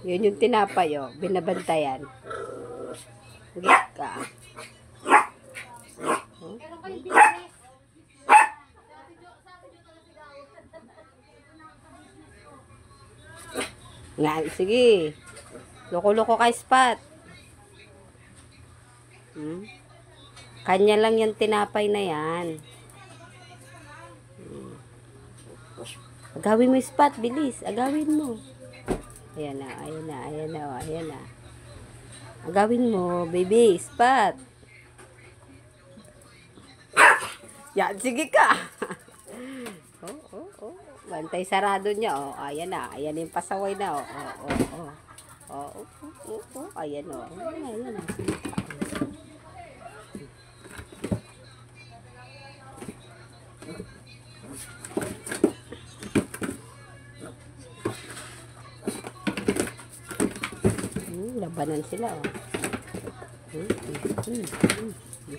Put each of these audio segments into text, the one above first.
Yun yung tinapay, oh. Binabantayan. Sige ka. Oh. Nga, sige. Loko-loko kay Spot. Kanya lang yung tinapay na yan. Agawin mo, Spot, bilis. Agawin mo. Ayan na, ayan na, ayan na, ayan na. Agawin mo, baby, Spot. Yan, sige ka. Oh. Bantay sarado niya, oh. Ayan na, ayan yung pasaway na, oh. Ayan, oh. Ayan na, sige ka. Labanan sila, oh.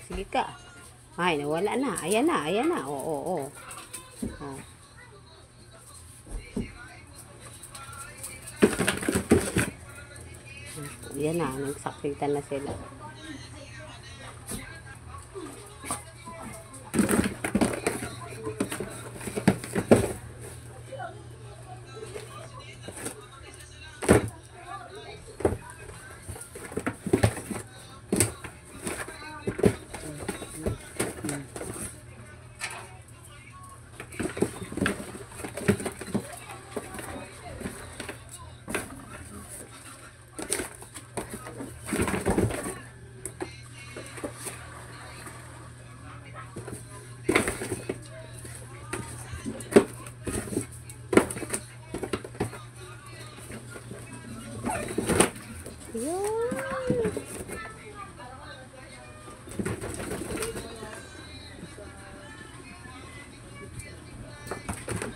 Sige ka. Ay, nawala na. Ayan na, ayan na. Oo. Ayan na, nagsakitan na sila.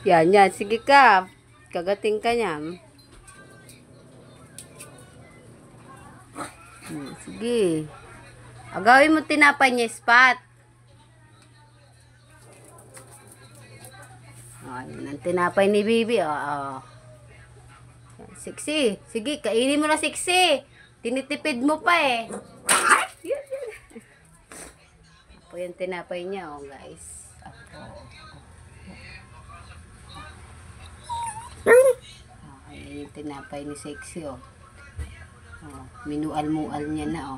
Yan. Sige ka. Kagating ka niyan. Sige. Agawin mo tinapay niya, Spot. Yan ang tinapay ni Bibi. Siksi. Sige, kainin mo na, Siksi. Tinitipid mo pa eh. Apo yung tinapay niya, guys. Ayan yung tinapay ni Siksi, Minual-mual niya na,